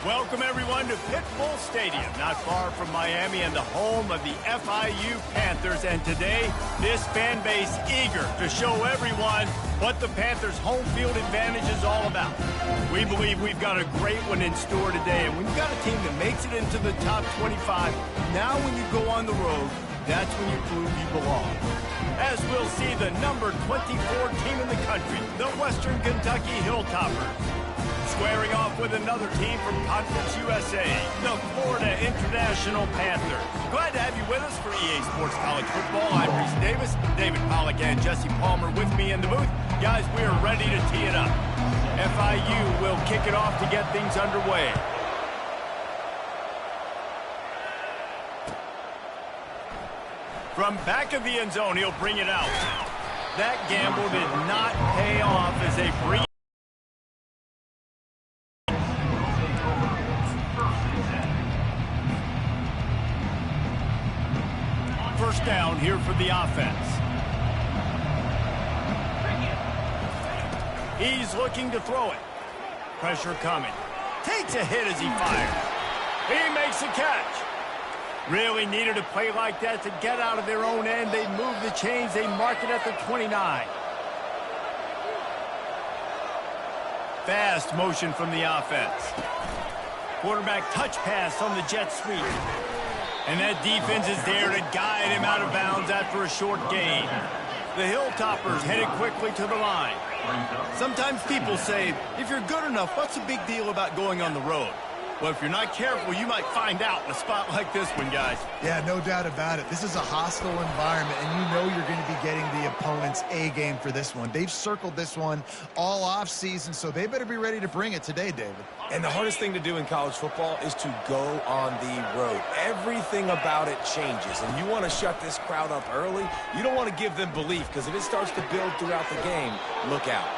Welcome, everyone, to Pitbull Stadium, not far from Miami and the home of the FIU Panthers. And today, this fan base eager to show everyone what the Panthers' home field advantage is all about. We believe we've got a great one in store today. And when you've got a team that makes it into the top 25, now when you go on the road, that's when you prove you belong. As we'll see the number 24 team in the country, the Western Kentucky Hilltoppers, squaring off with another team from Conference USA, the Florida International Panthers. Glad to have you with us for EA Sports College Football. I'm Reese Davis, David Pollack and Jesse Palmer with me in the booth. Guys, we are ready to tee it up. FIU will kick it off to get things underway. From back of the end zone, he'll bring it out. That gamble did not pay off as they bring first down here for the offense. He's looking to throw it. Pressure coming. Takes a hit as he fires. He makes a catch. Really needed a play like that to get out of their own end. They move the chains. They mark it at the 29. Fast motion from the offense. Quarterback touch pass on the jet sweep. And that defense is there to guide him out of bounds after a short gain. The Hilltoppers headed quickly to the line. Sometimes people say, if you're good enough, what's the big deal about going on the road? Well, if you're not careful, you might find out in a spot like this one, guys. Yeah, no doubt about it. This is a hostile environment, and you know you're going to be getting the opponent's A game for this one. They've circled this one all off season, so they better be ready to bring it today, David. And the hardest thing to do in college football is to go on the road. Everything about it changes, and you want to shut this crowd up early. You don't want to give them belief, because if it starts to build throughout the game, look out.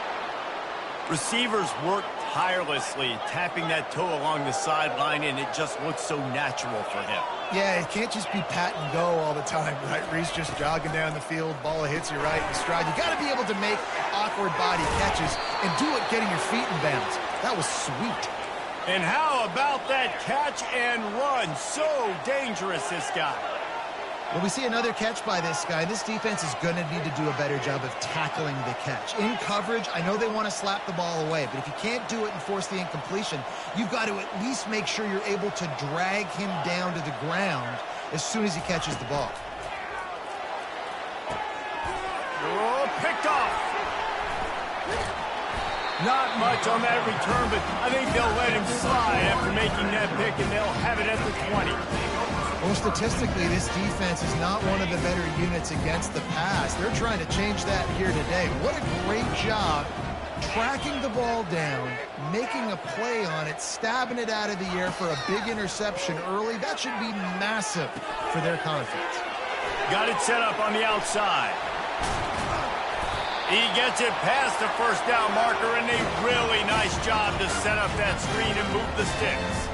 Receivers work tirelessly, tapping that toe along the sideline, and it just looks so natural for him. Yeah, it can't just be pat and go all the time, right? Reese just jogging down the field, ball hits you right in stride. You got to be able to make awkward body catches and do it getting your feet in bounds. That was sweet. And how about that catch and run? So dangerous, this guy. Well, we see another catch by this guy. This defense is going to need to do a better job of tackling the catch. In coverage, I know they want to slap the ball away, but if you can't do it and force the incompletion, you've got to at least make sure you're able to drag him down to the ground as soon as he catches the ball. Oh, picked off. Not much on that return, but I think they'll let him slide after making that pick, and they'll have it at the 20. Well, statistically, this defense is not one of the better units against the pass. They're trying to change that here today. What a great job tracking the ball down, making a play on it, stabbing it out of the air for a big interception early. That should be massive for their confidence. Got it set up on the outside. He gets it past the first down marker, and a really nice job to set up that screen and move the sticks.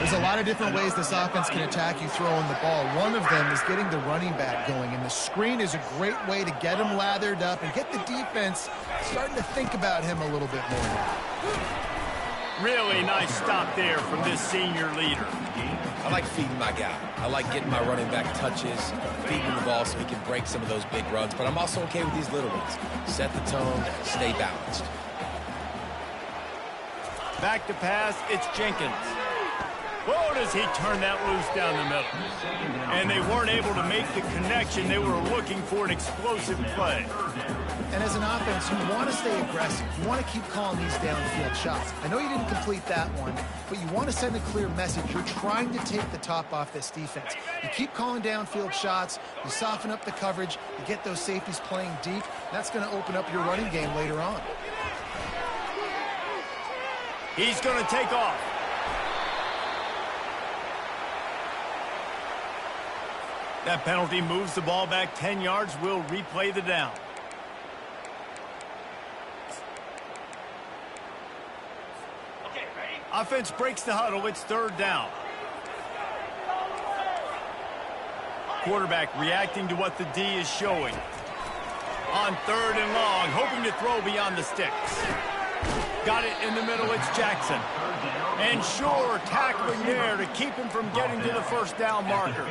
There's a lot of different ways this offense can attack you throwing the ball. One of them is getting the running back going, and the screen is a great way to get him lathered up and get the defense starting to think about him a little bit more now. Really nice stop there from this senior leader. I like feeding my guy. I like getting my running back touches, feeding the ball so he can break some of those big runs, but I'm also okay with these little ones. Set the tone, stay balanced. Back to pass, it's Jenkins. Whoa, does he turn that loose down the middle. And they weren't able to make the connection. They were looking for an explosive play. And as an offense, you want to stay aggressive. You want to keep calling these downfield shots. I know you didn't complete that one, but you want to send a clear message. You're trying to take the top off this defense. You keep calling downfield shots. You soften up the coverage. You get those safeties playing deep. That's going to open up your running game later on. He's going to take off. That penalty moves the ball back 10 yards. We'll replay the down. Okay, ready? Offense breaks the huddle. It's third down. Quarterback reacting to what the D is showing. On third and long, hoping to throw beyond the sticks. Got it in the middle, it's Jackson. And sure, tackling there to keep him from getting to the first down marker.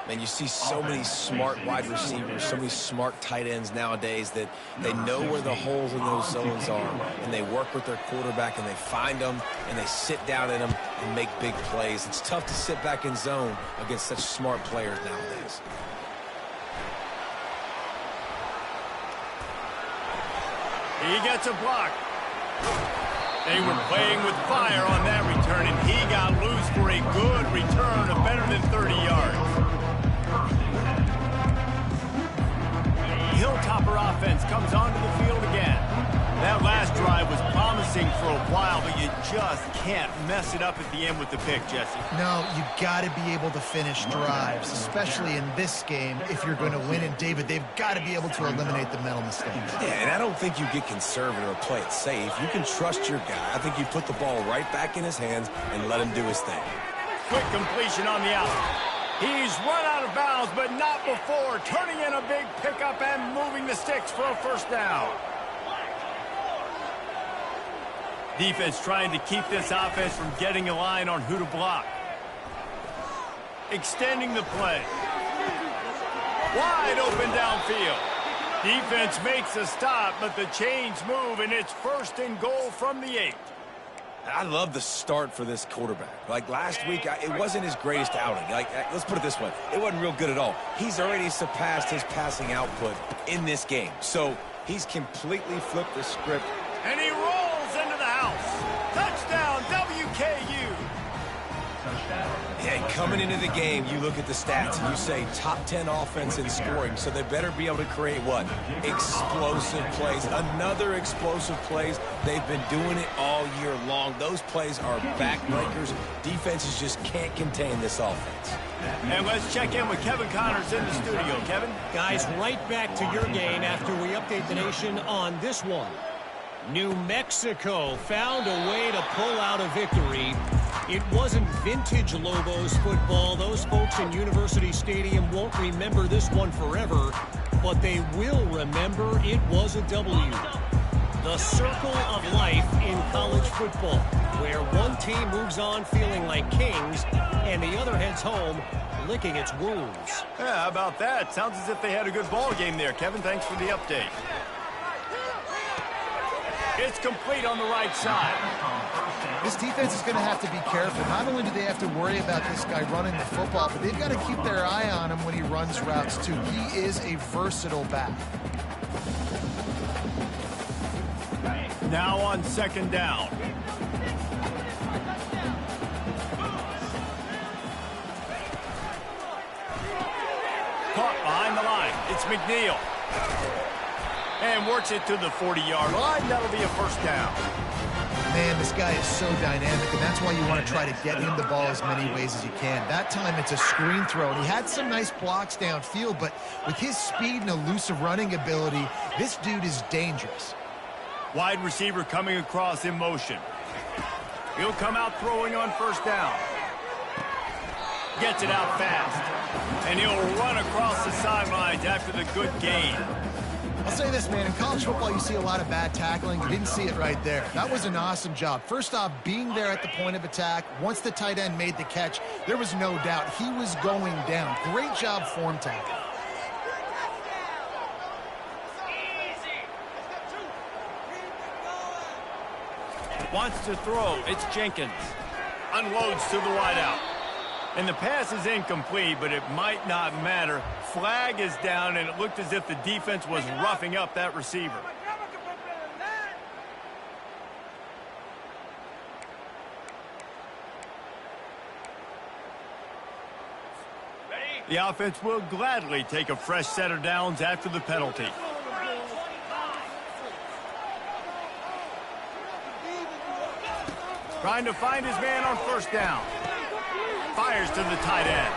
And you see so many smart wide receivers, so many smart tight ends nowadays that they know where the holes in those zones are, and they work with their quarterback, and they find them, and they sit down in them and make big plays. It's tough to sit back in zone against such smart players nowadays. He gets a block. They were playing with fire on that return, and he got loose for a good return of better than 30 yards. Hilltopper offense comes onto the field again. That last drive was promising for a while, but you just can't mess it up at the end with the pick, Jesse. No, you got to be able to finish drives, especially in this game if you're going to win. And, David, they've got to be able to eliminate the mental mistakes. Yeah, and I don't think you get conservative or play it safe. You can trust your guy. I think you put the ball right back in his hands and let him do his thing. Quick completion on the out. He's run out of bounds, but not before turning in a big pickup and moving the sticks for a first down. Defense trying to keep this offense from getting a line on who to block. Extending the play. Wide open downfield. Defense makes a stop, but the chains move, and it's first and goal from the 8. I love the start for this quarterback. Like last week, it wasn't his greatest outing. Let's put it this way. It wasn't real good at all. He's already surpassed his passing output in this game. So he's completely flipped the script. And he rolls into the house. Touchdown, WKU. Yeah, coming into the game, you look at the stats and you say top 10 offense in scoring, so they better be able to create what? Explosive plays. Another explosive plays. They've been doing it all year long. Those plays are backbreakers. Defenses just can't contain this offense. And let's check in with Kevin Connors in the studio. Kevin? Guys, right back to your game after we update the nation on this one. New Mexico found a way to pull out a victory. It wasn't vintage Lobos football. Those folks in University Stadium won't remember this one forever, but they will remember it was a W. The circle of life in college football, where one team moves on feeling like kings and the other heads home licking its wounds. Yeah, how about that? Sounds as if they had a good ball game there. Kevin, thanks for the update. It's complete on the right side. This defense is going to have to be careful. Not only do they have to worry about this guy running the football, but they've got to keep their eye on him when he runs routes, too. He is a versatile back. Now on second down. Caught behind the line. It's McNeil. And works it to the 40-yard line. That'll be a first down. Man, this guy is so dynamic, and that's why you want to try to get him the ball as many ways as you can. That time, it's a screen throw, and he had some nice blocks downfield, but with his speed and elusive running ability, this dude is dangerous. Wide receiver coming across in motion. He'll come out throwing on first down. Gets it out fast. And he'll run across the sidelines after the good gain. I'll say this, man, in college football, you see a lot of bad tackling. You didn't see it right there. That was an awesome job. First off, being there at the point of attack. Once the tight end made the catch, there was no doubt he was going down. Great job form tackling. Wants to throw. It's Jenkins. Unloads to the wideout. And the pass is incomplete, but it might not matter. Flag is down, and it looked as if the defense was roughing up that receiver. The offense will gladly take a fresh set of downs after the penalty. Trying to find his man on first down. Fires to the tight end.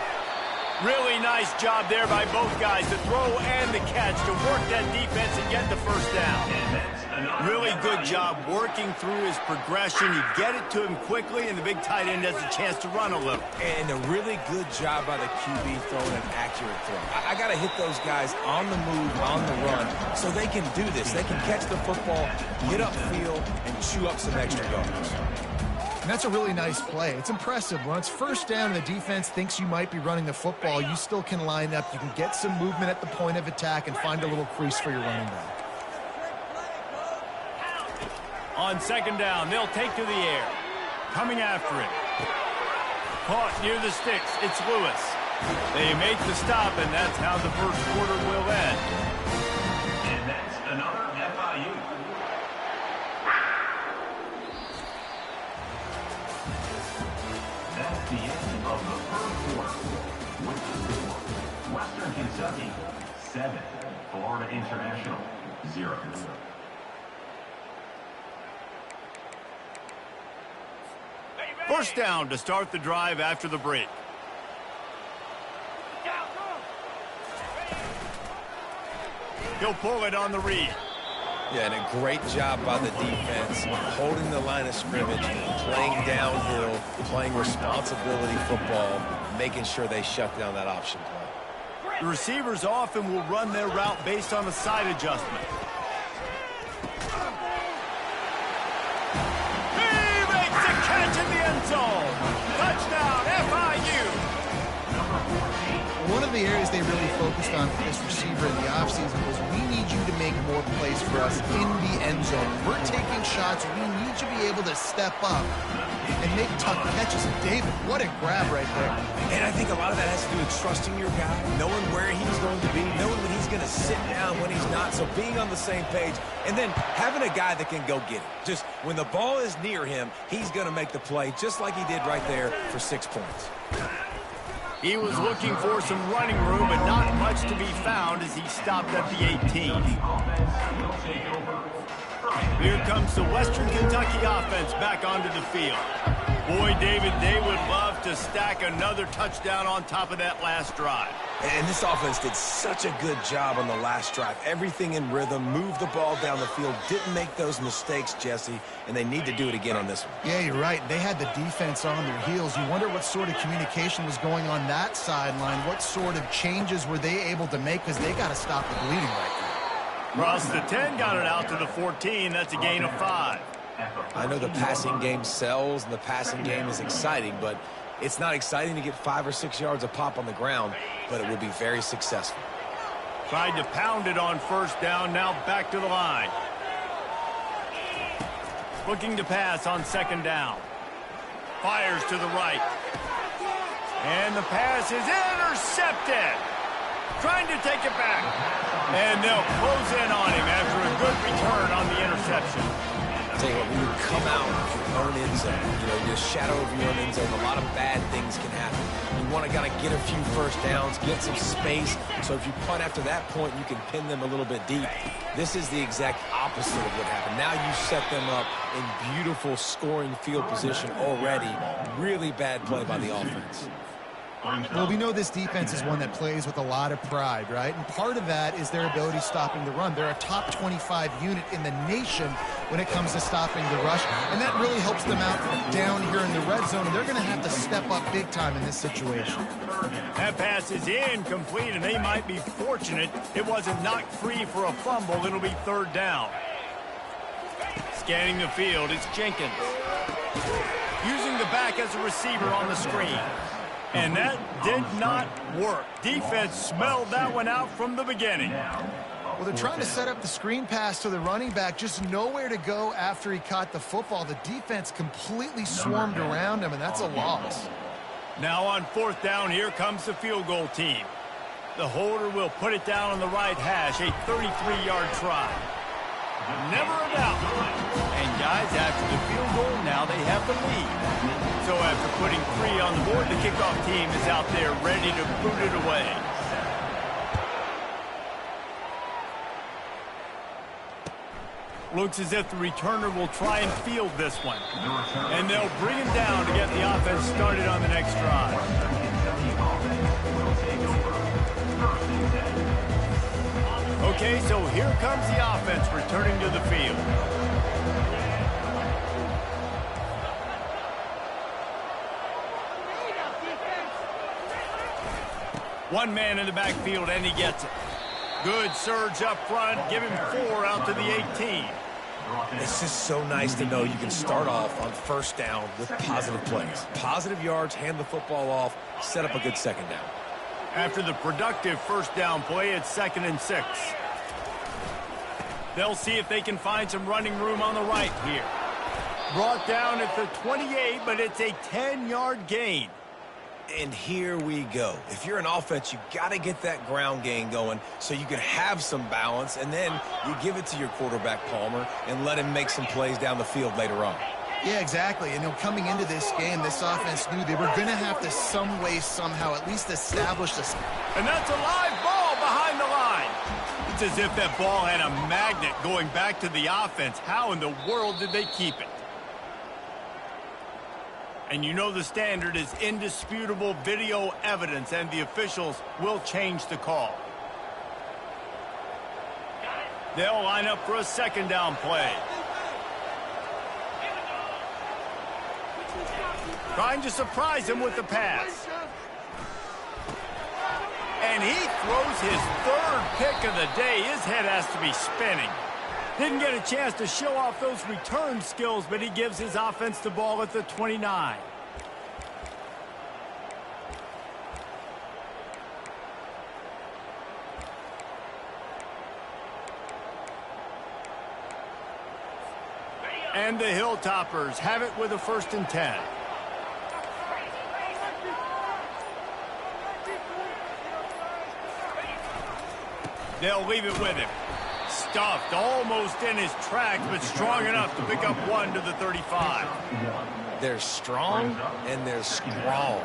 Really nice job there by both guys to throw and the catch to work that defense and get the first down. Really good job working through his progression. You get it to him quickly, and the big tight end has a chance to run a little. And a really good job by the QB throwing an accurate throw. I got to hit those guys on the move, on the run, so they can do this. They can catch the football, get upfield, and chew up some extra yards. And that's a really nice play. It's impressive. When it's first down and the defense thinks you might be running the football, you still can line up. You can get some movement at the point of attack and find a little crease for your running back. On second down, they'll take to the air. Coming after it. Caught near the sticks. It's Lewis. They make the stop, and that's how the first quarter will end. And that's another FIU. That's the end of the first quarter. With the score, Western Kentucky 7, Florida International 0. First down to start the drive after the break. He'll pull it on the read. Yeah, and a great job by the defense, holding the line of scrimmage, playing downhill, playing responsibility football, making sure they shut down that option play. The receivers often will run their route based on a side adjustment. He makes a catch in the end zone. Touchdown, FIU. One of the areas they really focused on for this receiver in the offseason was we need you to make more plays for us in the end zone. We're taking shots. We need you to be able to step up and make tough catches. And David, what a grab right there. And I think a lot of that has to do with trusting your guy, knowing where he's going to be, knowing when he's going to sit down, when he's not. So being on the same page, and then having a guy that can go get it. Just when the ball is near him, he's going to make the play, just like he did right there for 6 points. He was looking for some running room, but not much to be found as he stopped at the 18. Here comes the Western Kentucky offense back onto the field. Boy, David, they would love to stack another touchdown on top of that last drive. And this offense did such a good job on the last drive. Everything in rhythm, moved the ball down the field, didn't make those mistakes, Jesse, and they need to do it again on this one. Yeah, you're right. They had the defense on their heels. You wonder what sort of communication was going on that sideline. What sort of changes were they able to make, because they got to stop the bleeding right now. Cross the 10, got it out to the 14. That's a gain of 5. I know the passing game sells and the passing game is exciting, but it's not exciting to get 5 or 6 yards a pop on the ground, but it will be very successful. Tried to pound it on first down, now back to the line. Looking to pass on second down. Fires to the right. And the pass is intercepted. Trying to take it back. And they'll close in on him after a good return on the interception. I'll tell you what, when you come out of your own end zone, you shadow over your own end zone, a lot of bad things can happen. You want to kind of get a few first downs, get some space, so if you punt after that point, you can pin them a little bit deep. This is the exact opposite of what happened. Now you set them up in beautiful scoring field position already. Really bad play by the offense. Well, we know this defense is one that plays with a lot of pride, right? And part of that is their ability stopping the run. They're a top 25 unit in the nation when it comes to stopping the rush, and that really helps them out down here in the red zone, and they're going to have to step up big time in this situation. That pass is incomplete, and they might be fortunate it wasn't knocked free for a fumble. It'll be third down. Scanning the field, it's Jenkins. Using the back as a receiver on the screen. And that did not work. Defense smelled that one out from the beginning. Well, they're trying to set up the screen pass to the running back, just nowhere to go after he caught the football. The defense completely swarmed around him, and that's a loss. Now on fourth down, here comes the field goal team. The holder will put it down on the right hash, a 33-yard try. Never a doubt. And guys, after the field goal, now they have the lead. So after putting 3 on the board, the kickoff team is out there ready to boot it away. Looks as if the returner will try and field this one. And they'll bring him down to get the offense started on the next drive. Okay, so here comes the offense returning to the field. One man in the backfield, and he gets it. Good surge up front. Give him 4 out to the 18. It's just so nice to know you can start off on first down with positive plays. Positive yards, hand the football off, set up a good second down. After the productive first down play, it's 2nd and 6. They'll see if they can find some running room on the right here. Brought down at the 28, but it's a 10-yard gain. And here we go. If you're an offense, you got to get that ground game going so you can have some balance, and then you give it to your quarterback, Palmer, and let him make some plays down the field later on. Yeah, exactly. And coming into this game, this offense knew they were going to have to some way, somehow, at least establish this. And that's a live ball behind the line. It's as if that ball had a magnet going back to the offense. How in the world did they keep it? And you know the standard is indisputable video evidence, and the officials will change the call. They'll line up for a 2nd down play. Trying to surprise him with the pass. And he throws his 3rd pick of the day. His head has to be spinning. Didn't get a chance to show off those return skills, but he gives his offense the ball at the 29. And the Hilltoppers have it with a 1st and 10. They'll leave it with him. Stuffed almost in his tracks, but strong enough to pick up 1 to the 35. They're strong and they're strong.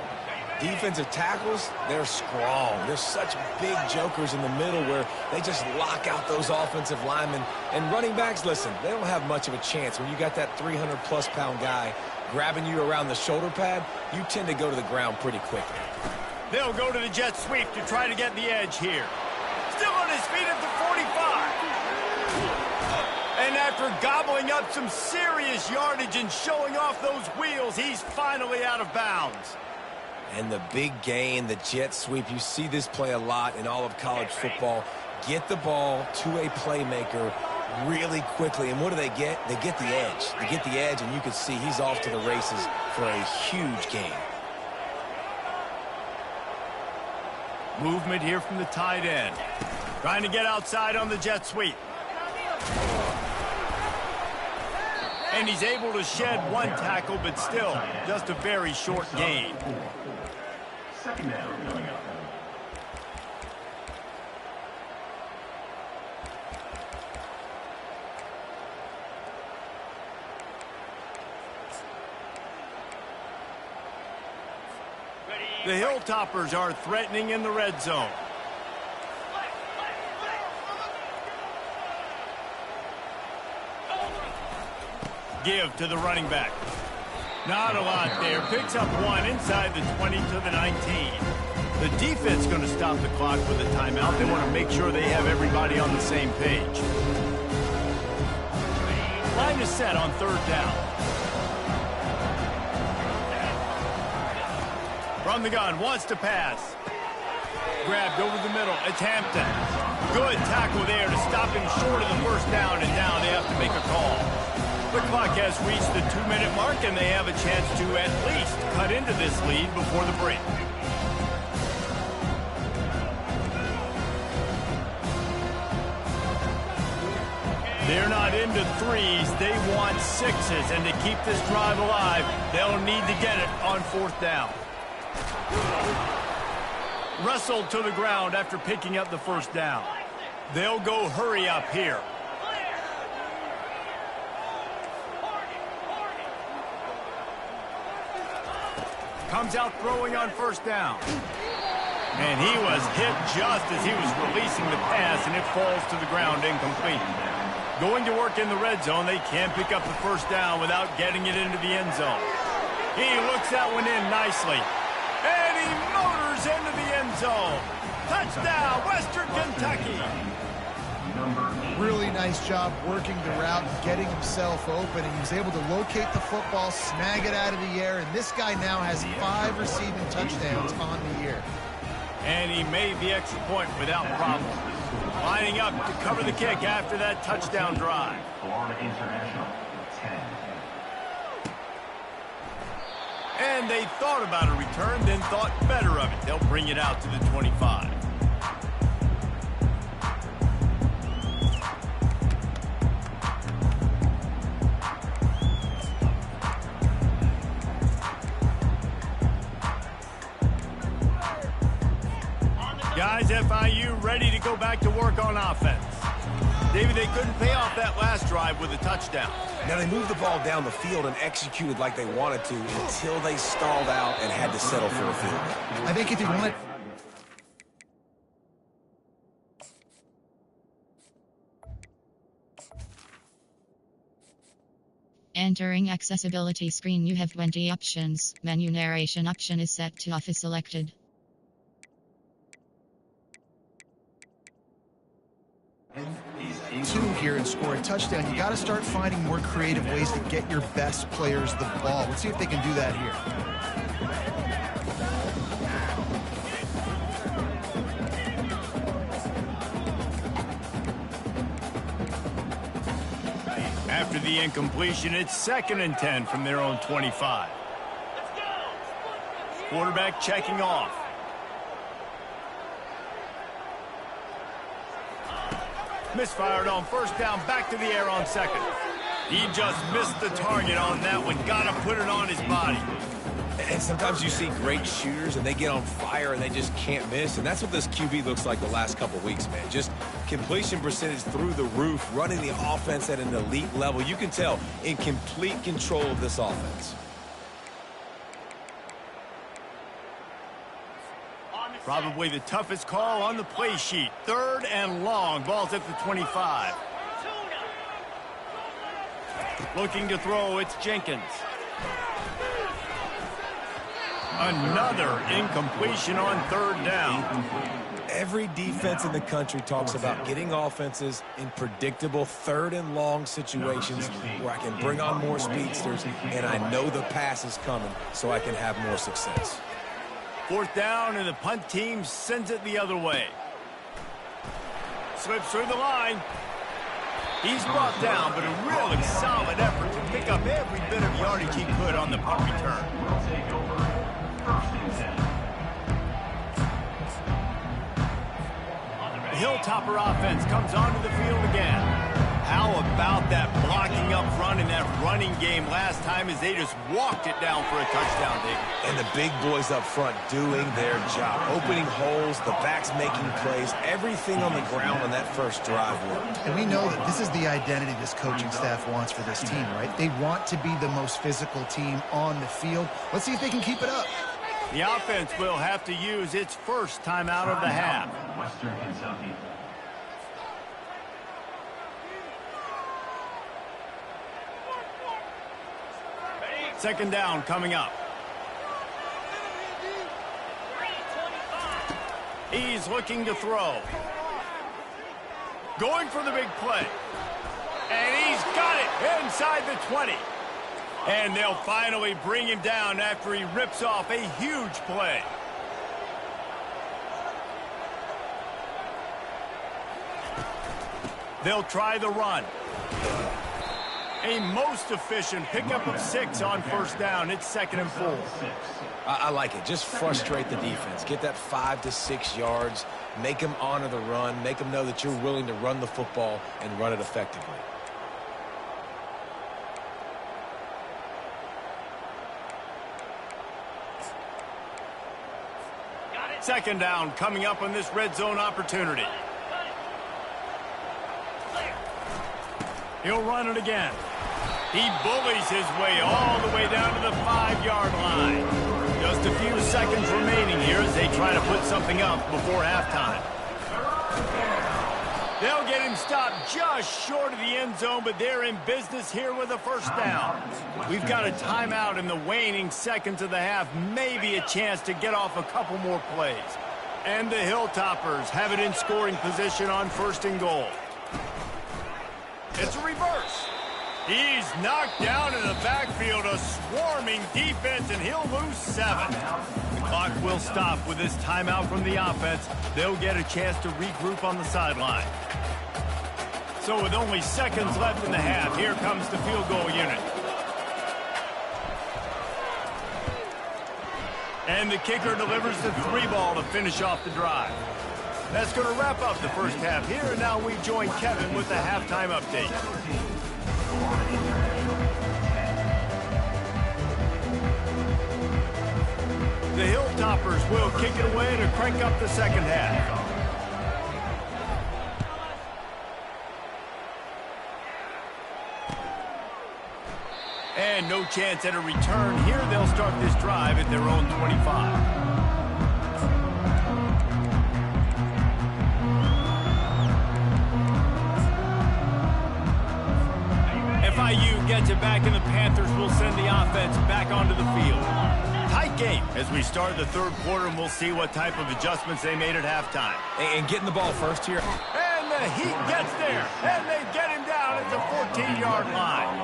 Defensive tackles, they're strong. They're such big jokers in the middle where they just lock out those offensive linemen. And running backs, listen, they don't have much of a chance. When you got that 300-plus pound guy grabbing you around the shoulder pad, you tend to go to the ground pretty quickly. They'll go to the jet sweep to try to get the edge here. Still on his feet at the 45. And after gobbling up some serious yardage and showing off those wheels, he's finally out of bounds. And the big gain, the jet sweep, you see this play a lot in all of college football. Get the ball to a playmaker really quickly. And what do they get? They get the edge. They get the edge, and you can see he's off to the races for a huge gain. Movement here from the tight end. Trying to get outside on the jet sweep. And he's able to shed 1 tackle, but still just a very short gain. 2nd down coming up. The Hilltoppers are threatening in the red zone. Give to the running back. Not a lot there. Picks up 1 inside the 20 to the 19. The defense going to stop the clock with a timeout. They want to make sure they have everybody on the same page. Line is set on 3rd down. From the gun, wants to pass. Grabbed over the middle. It's Hampton. Good tackle there to stop him short of the 1st down, and now they have to make a call. The clock has reached the 2-minute mark, and they have a chance to at least cut into this lead before the break. They're not into 3s. They want 6s, and to keep this drive alive, they'll need to get it on 4th down. Wrestled to the ground after picking up the 1st down. They'll go hurry up here. Comes out throwing on 1st down. And he was hit just as he was releasing the pass, and it falls to the ground incomplete. Going to work in the red zone, they can't pick up the 1st down without getting it into the end zone. He looks that one in nicely. And he motors into the end zone. Touchdown, Western Kentucky. number 8. Really nice job working the route and getting himself open, and he was able to locate the football, snag it out of the air, and this guy now has 5 receiving touchdowns on the year. And he made the extra point without problem. Lining up to cover the kick after that touchdown drive. Florida International, 10. And they thought about a return, then thought better of it. They'll bring it out to the 25. Guys, FIU ready to go back to work on offense. David, they couldn't pay off that last drive with a touchdown. Now, they moved the ball down the field and executed like they wanted to until they stalled out and had to settle for a field goal. I think if you want... Entering accessibility screen, you have 20 options. Menu narration option is set to off is selected. Two here and score a touchdown. You got to start finding more creative ways to get your best players the ball. Let's see if they can do that here. After the incompletion, it's 2nd and 10 from their own 25. Quarterback checking off. Misfired on first down, back to the air on 2nd. He just missed the target on that one. Got to put it on his body. And sometimes you see great shooters and they get on fire and they just can't miss. And that's what this QB looks like the last couple weeks, man. Just completion percentage through the roof, running the offense at an elite level. You can tell in complete control of this offense. Probably the toughest call on the play sheet. 3rd and long. Ball's at the 25. Looking to throw, it's Jenkins. Another incompletion on 3rd down. Every defense in the country talks about getting offenses in predictable 3rd and long situations where I can bring on more speedsters and I know the pass is coming so I can have more success. 4th down, and the punt team sends it the other way. Slips through the line. He's brought down, but a really solid effort to pick up every bit of yardage he could on the punt return. Will take over. 1st and 10. The Hilltopper offense comes onto the field again. How about that blocking up front in that running game last time as they just walked it down for a touchdown, David? And the big boys up front doing their job. Opening holes, the backs making plays, everything on the ground on that first drive worked. And we know that this is the identity this coaching staff wants for this team, right? They want to be the most physical team on the field. Let's see if they can keep it up. The offense will have to use its first timeout of the half. Western Kentucky. Second down coming up. He's looking to throw. Going for the big play. And he's got it inside the 20. And they'll finally bring him down after he rips off a huge play. They'll try the run. A most efficient pickup of 6 on first down. It's 2nd and 4. I like it. Just frustrate the defense. Get that 5 to 6 yards. Make them honor the run. Make them know that you're willing to run the football and run it effectively. Second down coming up on this red zone opportunity. He'll run it again. He bullies his way all the way down to the 5-yard line. Just a few seconds remaining here as they try to put something up before halftime. They'll get him stopped just short of the end zone, but they're in business here with a first down. We've got a timeout in the waning seconds of the half, maybe a chance to get off a couple more plays. And the Hilltoppers have it in scoring position on 1st and goal. It's a reverse. He's knocked down in the backfield, a swarming defense, and he'll lose 7. The clock will stop with this timeout from the offense. They'll get a chance to regroup on the sideline. So with only seconds left in the half, here comes the field goal unit. And the kicker delivers the 3-ball to finish off the drive. That's going to wrap up the first half here, and now we join Kevin with the halftime update. The Hilltoppers will kick it away to crank up the second half. And no chance at a return here. They'll start this drive at their own 25. FIU gets it back, and the Panthers will send the offense back onto the field. Tight game as we start the third quarter, and we'll see what type of adjustments they made at halftime. And getting the ball first here. And the Heat gets there, and they get him down at the 14-yard line.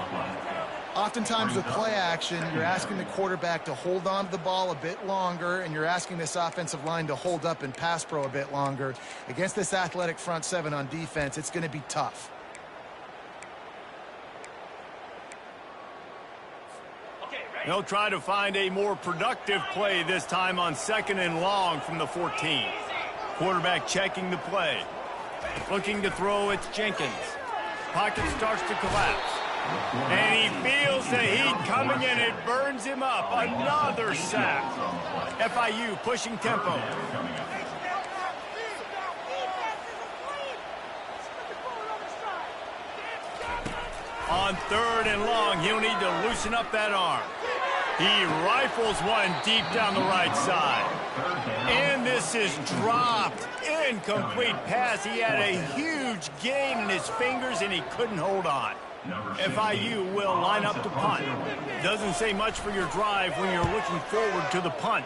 Oftentimes with play action, you're asking the quarterback to hold on to the ball a bit longer, and you're asking this offensive line to hold up and pass pro a bit longer. Against this athletic front seven on defense, it's going to be tough. They'll try to find a more productive play this time on 2nd and long from the 14. Quarterback checking the play. Looking to throw, it's Jenkins. Pocket starts to collapse. And he feels the heat coming in. It burns him up. Another sack. FIU pushing tempo. On 3rd and long, he'll need to loosen up that arm. He rifles one deep down the right side. And this is dropped. Incomplete pass. He had a huge gain in his fingers, and he couldn't hold on. FIU will line up to punt. Doesn't say much for your drive when you're looking forward to the punt.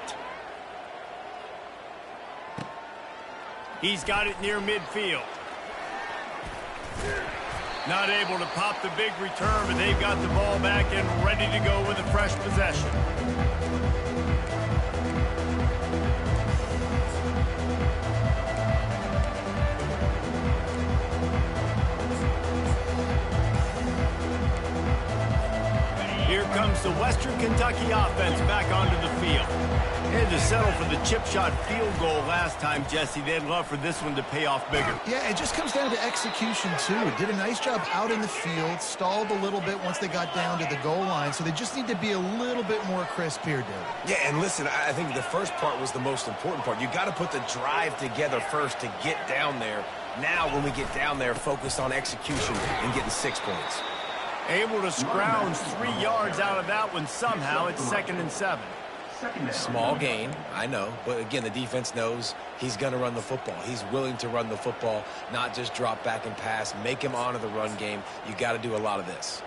He's got it near midfield. Not able to pop the big return, but they've got the ball back and ready to go with a fresh possession. Here comes the Western Kentucky offense back onto the field. They had to settle for the chip shot field goal last time, Jesse. They'd love for this one to pay off bigger. Yeah, it just comes down to execution, too. Did a nice job out in the field, stalled a little bit once they got down to the goal line, so they just need to be a little bit more crisp here, David. Yeah, and listen, I think the first part was the most important part. You got to put the drive together first to get down there. Now, when we get down there, focus on execution and getting 6 points. Able to scrounge 3 yards out of that one somehow. It's 2nd and 7. Small gain, I know, but again, the defense knows he's going to run the football. He's willing to run the football, not just drop back and pass, make him honor the run game. You got to do a lot of this.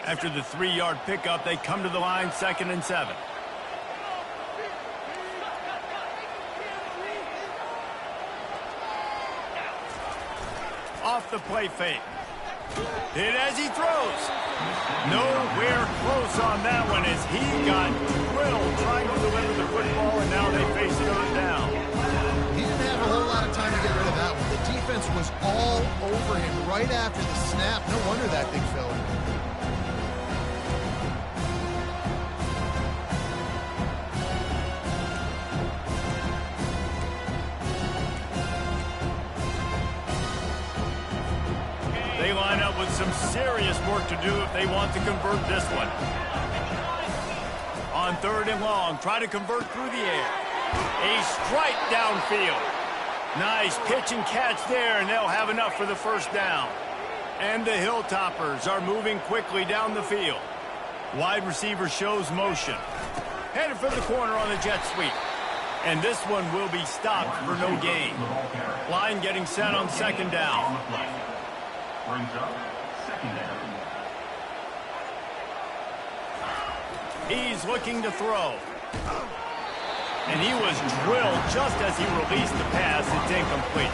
After the 3-yard pickup, they come to the line, 2nd and 7. Off the play fake. Hit as he throws. Nowhere close on that one as he got drilled trying to deliver the football, and now they face 3rd down. He didn't have a whole lot of time to get rid of that one. The defense was all over him right after the snap. No wonder that thing fell. They line up with some serious work to do if they want to convert this one. On 3rd and long, try to convert through the air. A strike downfield. Nice pitch and catch there, and they'll have enough for the first down. And the Hilltoppers are moving quickly down the field. Wide receiver shows motion. Headed for the corner on the jet sweep. And this one will be stopped for no gain. Line getting set on 2nd down. Brings up 2nd down. He's looking to throw. and he was drilled just as he released the pass. It's incomplete.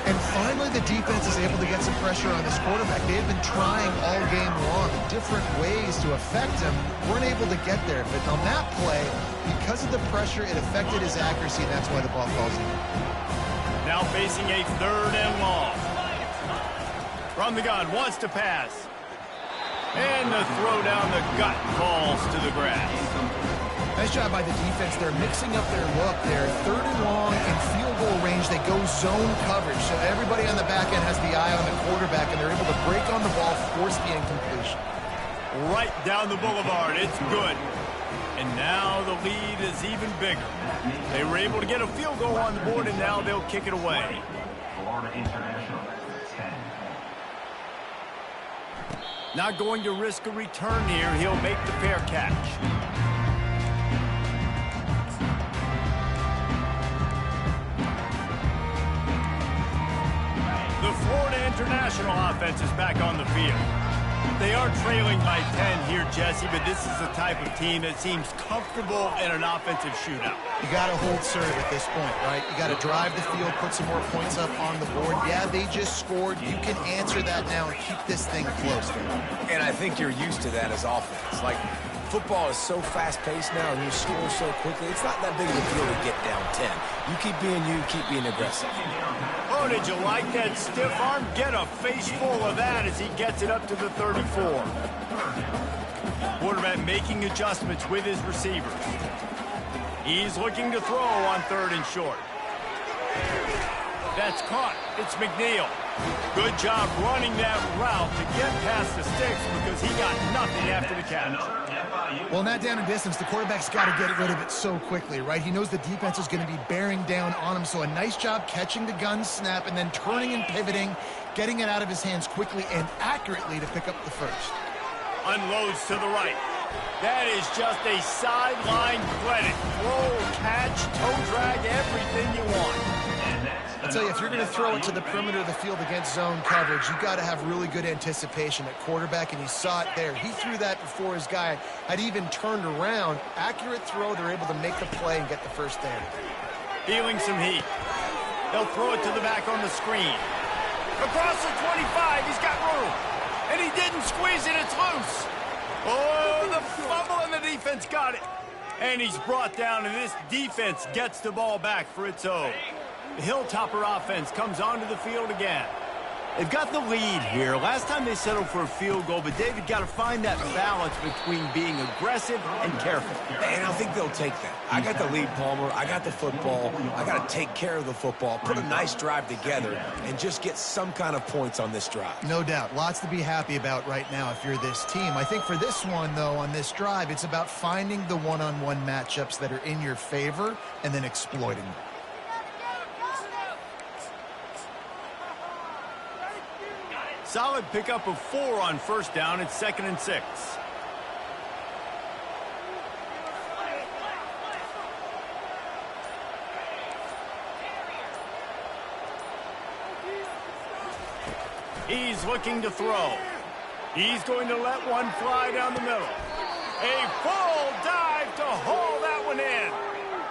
And finally, the defense is able to get some pressure on this quarterback. They had been trying all game long different ways to affect him. Weren't able to get there. But on that play, because of the pressure, it affected his accuracy, and that's why the ball falls in. Now facing a 3rd and long. From the gun, wants to pass. And the throw down the gut falls to the grass. Nice job by the defense. They're mixing up their look there. 3rd and long in field goal range. They go zone coverage. So everybody on the back end has the eye on the quarterback, and they're able to break on the ball, force the incompletion. Right down the boulevard. It's good. And now the lead is even bigger. They were able to get a field goal on the board, and now they'll kick it away. Florida International, 10. Not going to risk a return here. He'll make the fair catch. The Florida International offense is back on the field. They are trailing by 10 here, Jesse, but this is the type of team that seems comfortable in an offensive shootout. You got to hold serve at this point, right? You got to drive the field, put some more points up on the board. Yeah, they just scored. You can answer that now and keep this thing close. And I think you're used to that as offense. Like, football is so fast-paced now, and you score so quickly. It's not that big of a deal to get down 10. You keep being aggressive. Oh, did you like that stiff arm? Get a face full of that as he gets it up to the 34. Quarterback making adjustments with his receivers. He's looking to throw on 3rd and short. That's caught. It's McNeil. Good job running that route to get past the sticks because he got nothing after the catch. Well, not down in distance. The quarterback's got to get rid of it so quickly, right? He knows the defense is going to be bearing down on him. So a nice job catching the gun snap and then turning and pivoting, getting it out of his hands quickly and accurately to pick up the first. Unloads to the right. That is just a sideline credit. Throw, catch, toe drag, everything you want. I tell you, if you're going to throw it to the perimeter of the field against zone coverage, you've got to have really good anticipation at quarterback, and you saw it there. He threw that before his guy had even turned around. Accurate throw, they're able to make the play and get the first down. Feeling some heat. They'll throw it to the back on the screen. Across the 25, he's got room. And he didn't squeeze it, it's loose. Oh, the fumble and the defense got it. And he's brought down, and this defense gets the ball back for its own. The Hilltopper offense comes onto the field again. They've got the lead here. Last time they settled for a field goal, but David got to find that balance between being aggressive and careful. And I think they'll take that. I got the lead, Palmer. I got the football. I got to take care of the football, put a nice drive together, and just get some kind of points on this drive. No doubt. Lots to be happy about right now if you're this team. I think for this one, though, on this drive, it's about finding the one-on-one matchups that are in your favor and then exploiting them. Solid pickup of 4 on first down. It's 2nd and 6. He's looking to throw. He's going to let one fly down the middle. A full dive to haul that one in.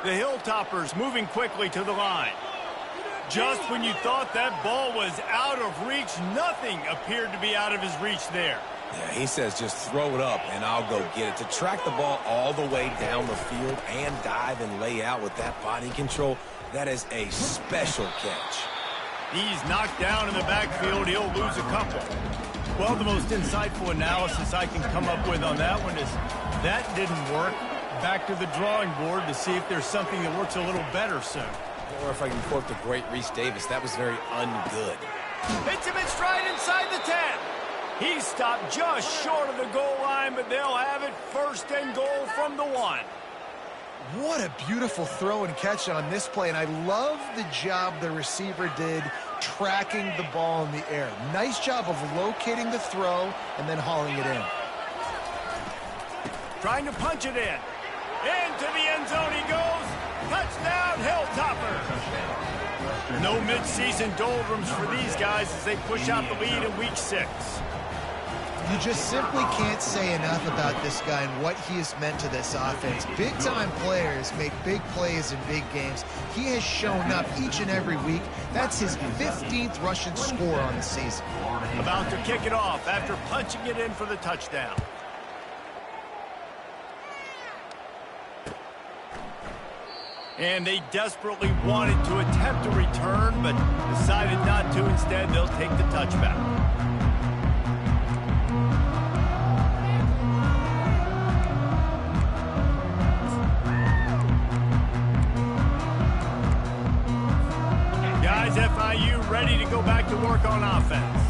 The Hilltoppers moving quickly to the line. Just when you thought that ball was out of reach, nothing appeared to be out of his reach there. Yeah, he says just throw it up and I'll go get it. To track the ball all the way down the field and dive and lay out with that body control, that is a special catch. He's knocked down in the backfield. He'll lose a couple. Well, the most insightful analysis I can come up with on that one is that didn't work. Back to the drawing board to see if there's something that works a little better soon. Or if I can quote the great Reese Davis, that was very ungood. Hits him in stride inside the 10. He stopped just short of the goal line, but they'll have it 1st and goal from the 1. What a beautiful throw and catch on this play, and I love the job the receiver did tracking the ball in the air. Nice job of locating the throw and then hauling it in. Trying to punch it in. Into the end zone he goes. Touchdown, Hilltopper. No midseason doldrums for these guys as they push out the lead in week 6. You just simply can't say enough about this guy and what he has meant to this offense. Big-time players make big plays in big games. He has shown up each and every week. That's his 15th rushing score on the season. About to kick it off after punching it in for the touchdown. And they desperately wanted to attempt a return, but decided not to. Instead, they'll take the touchback. Guys, FIU ready to go back to work on offense.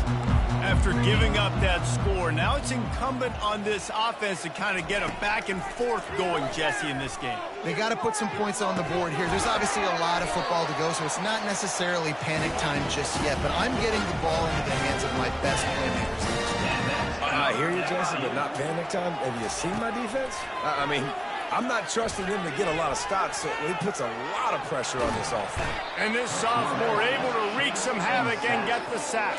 After giving up that score, now it's incumbent on this offense to kind of get a back and forth going, Jesse, in this game. They got to put some points on the board here. There's obviously a lot of football to go, so it's not necessarily panic time just yet, but I'm getting the ball into the hands of my best playmakers. I hear you, Jesse, but not panic time. Have you seen my defense? I mean, I'm not trusting them to get a lot of stops, so it puts a lot of pressure on this offense. And this sophomore able to wreak some havoc and get the sack.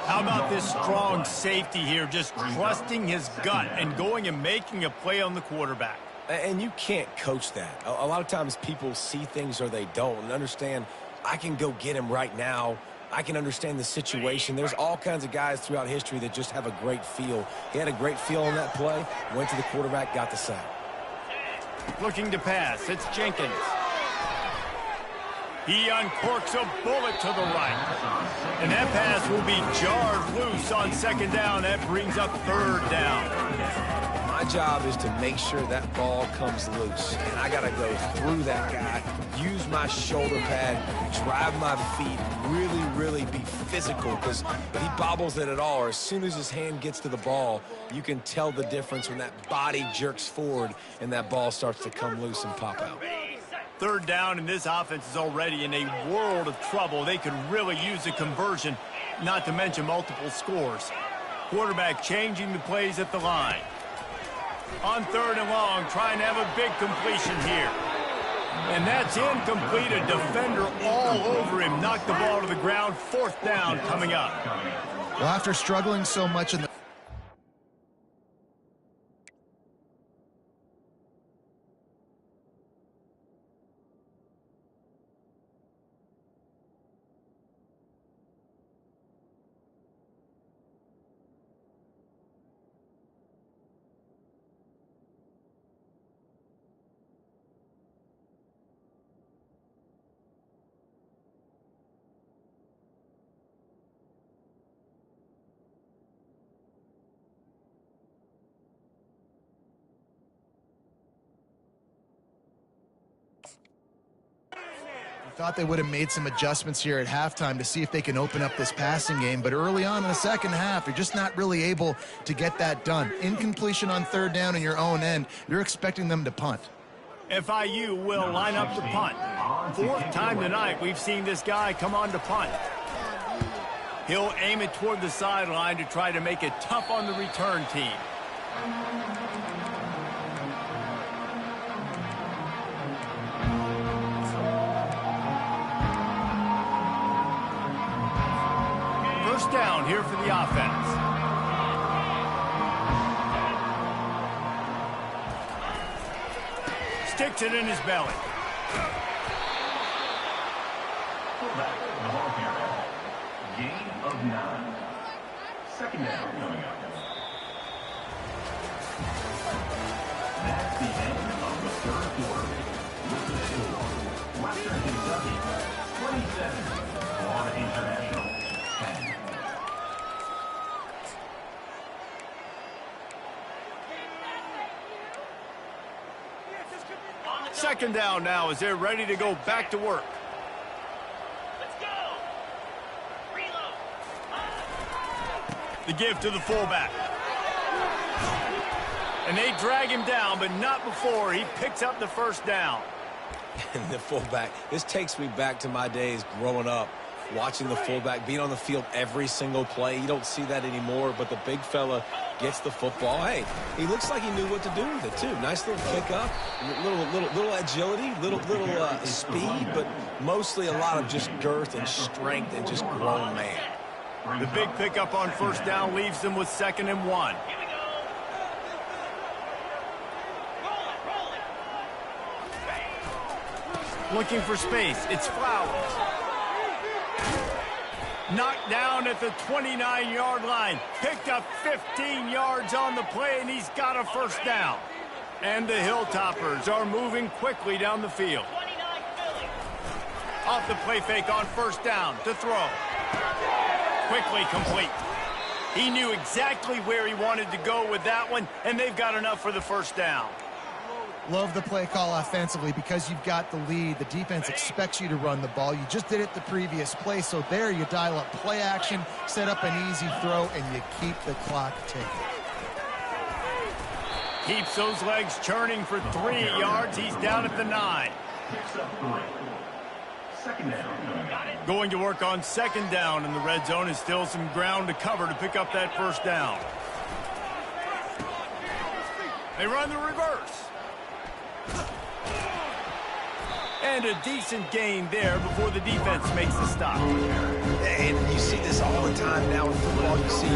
How about this strong safety here, just trusting his gut and going and making a play on the quarterback? And you can't coach that. A lot of times people see things or they don't and understand I can go get him right now. I can understand the situation. There's all kinds of guys throughout history that just have a great feel. He had a great feel on that play, went to the quarterback, got the sack. Looking to pass, it's Jenkins. He uncorks a bullet to the right. And that pass will be jarred loose on second down. That brings up third down. My job is to make sure that ball comes loose. And I got to go through that guy, use my shoulder pad, drive my feet, really be physical, because if he bobbles it at all, or as soon as his hand gets to the ball, you can tell the difference when that body jerks forward and that ball starts to come loose and pop out. Third down, and this offense is already in a world of trouble. They could really use a conversion, not to mention multiple scores. Quarterback changing the plays at the line. On third and long, trying to have a big completion here. And that's incomplete. A defender all over him. Knocked the ball to the ground. Fourth down coming up. Well, after struggling so much in the thought they would have made some adjustments here at halftime to see if they can open up this passing game, but early on in the second half, you're just not really able to get that done. Incompletion on third down in your own end, you're expecting them to punt. FIU will line up to punt. Fourth time tonight we've seen this guy come on to punt. He'll aim it toward the sideline to try to make it tough on the return team. First down here for the offense. Sticks it in his belly. Fullback, the ball carrier. Gain of 9. Second down coming up. That's the end of the third quarter. With the score, Western Kentucky 27, Florida International 10. Second down now as they're ready to go back to work. Let's go. Reload. The give to the fullback. And they drag him down, but not before he picks up the first down. And the fullback, this takes me back to my days growing up, watching the fullback being on the field every single play. You don't see that anymore, but the big fella gets the football. Hey, he looks like he knew what to do with it too. Nice little kick up, little agility, little speed, but mostly a lot of just girth and strength and just grown man. The big pickup on first down leaves them with 2nd and 1. Here we go. Roll it. Looking for space. It's Flowers. Knocked down at the 29-yard line. Picked up 15 yards on the play, and he's got a first down. And the Hilltoppers are moving quickly down the field. 29 Philly. Off the play fake on first down to throw. Quickly complete. He knew exactly where he wanted to go with that one, and they've got enough for the first down. Love the play call offensively because you've got the lead. The defense expects you to run the ball. You just did it the previous play, so there you dial up play action, set up an easy throw, and you keep the clock ticking. Keeps those legs churning for 3 yards. He's down at the 9. Picks up 3. 2nd down. Got it. Going to work on 2nd down in the red zone is still some ground to cover to pick up that first down. They run the reverse. And a decent gain there before the defense makes the stop. And you see this all the time now in football. You see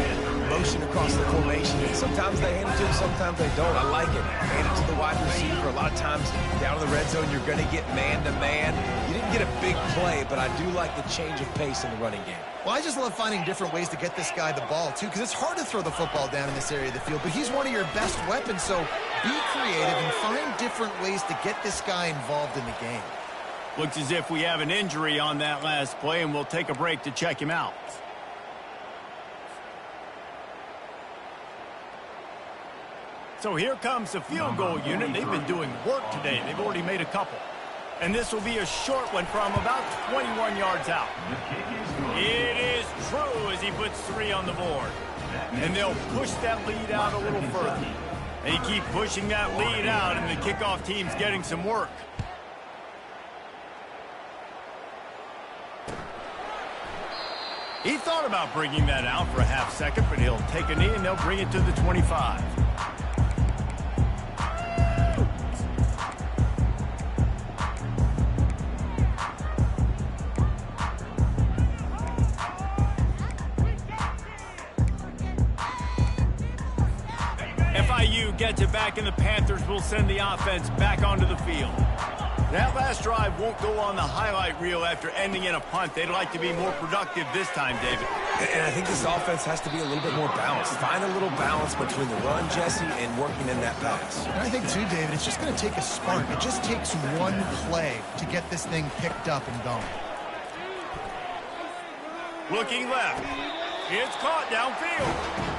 motion across the formation. And sometimes they hand it to him, sometimes they don't. I like it. Hand it to the wide receiver. A lot of times down in the red zone, you're going to get man-to-man. You didn't get a big play, but I do like the change of pace in the running game. Well, I just love finding different ways to get this guy the ball, too, because it's hard to throw the football down in this area of the field, but he's one of your best weapons, so be creative and find different ways to get this guy involved in the game. Looks as if we have an injury on that last play, and we'll take a break to check him out. So here comes the field goal unit. They've been doing work today. They've already made a couple. And this will be a short one from about 21 yards out. It is true as he puts 3 on the board. And they'll push that lead out a little further. They keep pushing that lead out, and the kickoff team's getting some work. He thought about bringing that out for a half second, but he'll take a knee and they'll bring it to the 25. FIU gets it back, and the Panthers will send the offense back onto the field. That last drive won't go on the highlight reel after ending in a punt. They'd like to be more productive this time, David. And I think this offense has to be a little bit more balanced. Find a little balance between the run, Jesse, and working in that pass. And I think, too, David, it's just going to take a spark. It just takes one play to get this thing picked up and going. Looking left. It's caught downfield.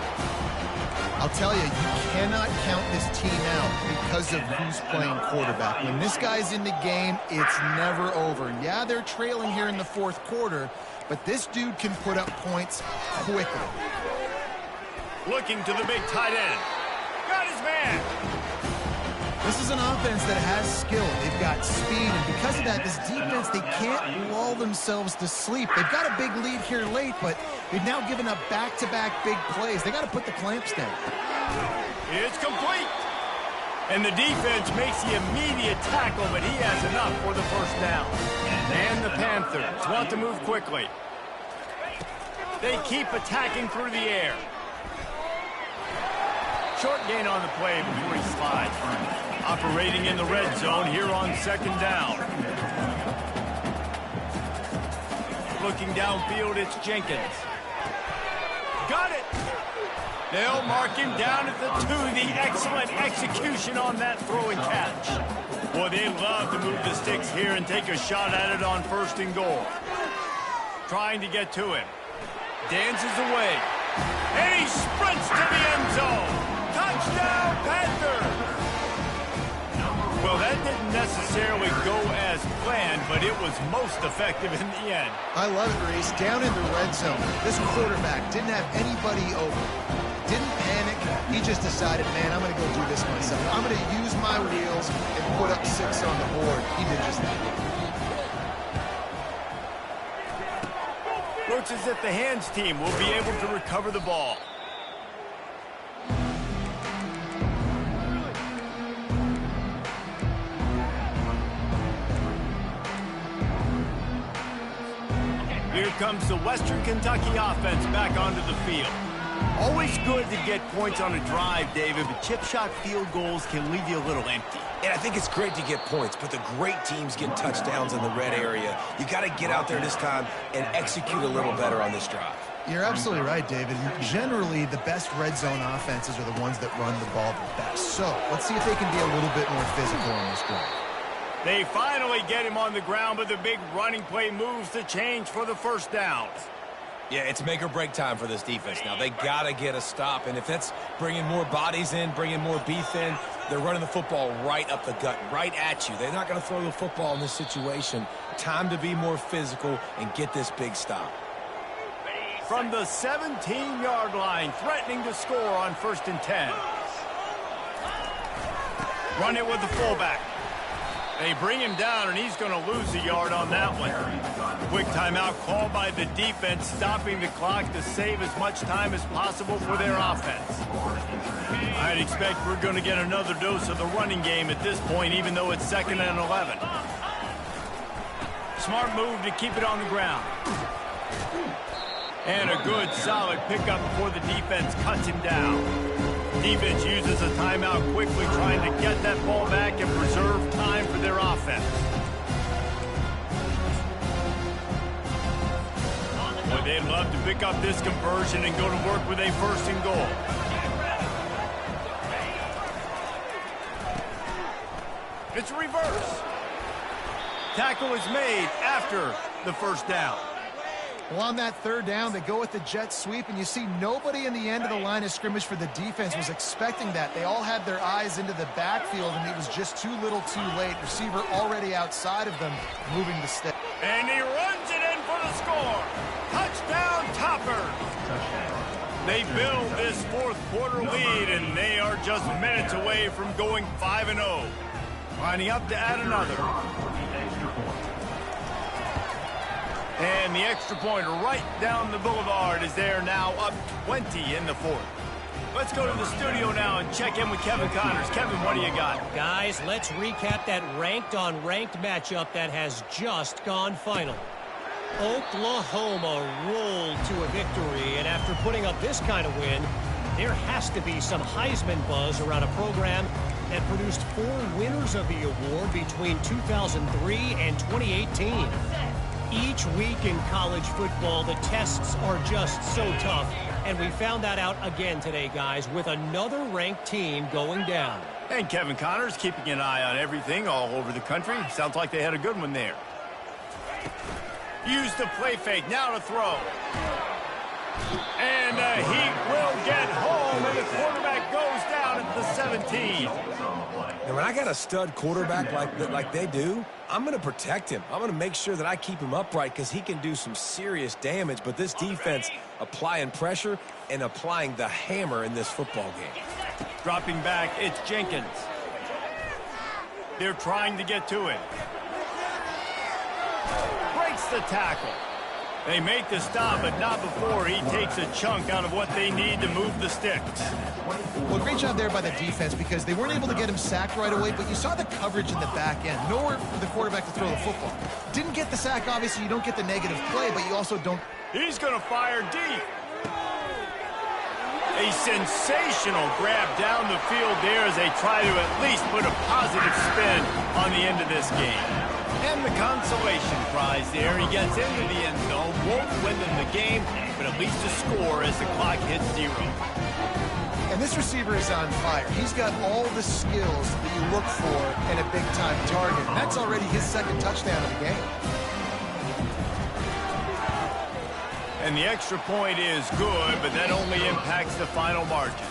I'll tell you, you cannot count this team out because of who's playing quarterback. When this guy's in the game, it's never over. And yeah, they're trailing here in the 4th quarter, but this dude can put up points quickly. Looking to the big tight end. Got his man. This is an offense that has skill. They've got speed, and because of that, this defense, they can't lull themselves to sleep. They've got a big lead here late, but they've now given up back-to-back big plays. They got to put the clamps down. It's complete. And the defense makes the immediate tackle, but he has enough for the first down. And the Panthers want to move quickly. They keep attacking through the air. Short gain on the play before he slides. Operating in the red zone here on 2nd down. Looking downfield, it's Jenkins. Got it. They'll mark him down at the 2. The excellent execution on that throw and catch. Boy, they love to move the sticks here and take a shot at it on 1st and goal. Trying to get to him. Dances away. And he sprints to the end zone. Touchdown, Panthers! Well, that didn't necessarily go as planned, but it was most effective in the end. I love it, Reese. Down in the red zone, this quarterback didn't have anybody open. Didn't panic. He just decided, man, I'm going to go do this myself. I'm going to use my wheels and put up 6 on the board. He did just that. Looks as if the hands team will be able to recover the ball. Here comes the Western Kentucky offense back onto the field. Always good to get points on a drive, David, but chip shot field goals can leave you a little empty. And I think it's great to get points, but the great teams get touchdowns in the red area. You got to get out there this time and execute a little better on this drive. You're absolutely right, David. Generally, the best red zone offenses are the ones that run the ball the best. So let's see if they can be a little bit more physical on this drive. They finally get him on the ground, but the big running play moves the change for the first down. Yeah, it's make or break time for this defense now. They got to get a stop, and if that's bringing more bodies in, bringing more beef in, they're running the football right up the gut, right at you. They're not going to throw the football in this situation. Time to be more physical and get this big stop. From the 17-yard line, threatening to score on 1st and 10. Run it with the fullback. They bring him down, and he's going to lose a yard on that one. Quick timeout called by the defense, stopping the clock to save as much time as possible for their offense. I'd expect we're going to get another dose of the running game at this point, even though it's 2nd and 11. Smart move to keep it on the ground. And a good, solid pickup before the defense cuts him down. Defense uses a timeout quickly, trying to get that ball back and preserve time for their offense. Boy, they'd love to pick up this conversion and go to work with a 1st and goal. It's a reverse. Tackle is made after the 1st down. Well, on that 3rd down, they go with the jet sweep, and you see nobody in the end of the line of scrimmage for the defense was expecting that. They all had their eyes into the backfield, and it was just too little too late. Receiver already outside of them, moving the stick. And he runs it in for the score. Touchdown, Topper. They build this 4th quarter lead, and they are just minutes away from going 5-0. Lining up to add another. And the extra point right down the boulevard is there, now up 20 in the 4th. Let's go to the studio now and check in with Kevin Connors. Kevin, what do you got? Guys, let's recap that ranked-on-ranked matchup that has just gone final. Oklahoma rolled to a victory, and after putting up this kind of win, there has to be some Heisman buzz around a program that produced 4 winners of the award between 2003 and 2018. Each week in college football, the tests are just so tough, and we found that out again today, guys, with another ranked team going down. And Kevin Connors keeping an eye on everything all over the country. Sounds like they had a good one there. Use the play fake, now to throw. And he will get home, and the quarterback goes down at the 17. And when I got a stud quarterback like they do, I'm going to protect him. I'm going to make sure that I keep him upright because he can do some serious damage. But this defense applying pressure and applying the hammer in this football game. Dropping back, it's Jenkins. They're trying to get to it. Breaks the tackle. They make the stop, but not before he takes a chunk out of what they need to move the sticks. Well, great job there by the defense because they weren't able to get him sacked right away, but you saw the coverage in the back end. Nowhere for the quarterback to throw the football. Didn't get the sack, obviously. You don't get the negative play, but you also don't. He's going to fire deep. A sensational grab down the field there as they try to at least put a positive spin on the end of this game. And the consolation prize there. He gets into the end zone, won't win them the game, but at least a score as the clock hits 0. And this receiver is on fire. He's got all the skills that you look for in a big-time target. And that's already his 2nd touchdown of the game. And the extra point is good, but that only impacts the final margin.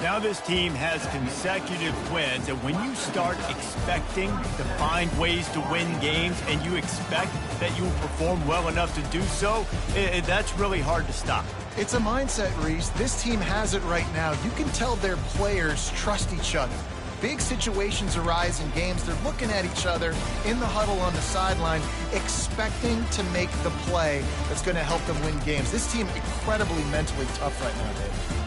Now this team has consecutive wins, and when you start expecting to find ways to win games and you expect that you will perform well enough to do so, that's really hard to stop. It's a mindset, Reese. This team has it right now. You can tell their players trust each other. Big situations arise in games. They're looking at each other in the huddle on the sideline, expecting to make the play that's going to help them win games. This team incredibly mentally tough right now, Dave.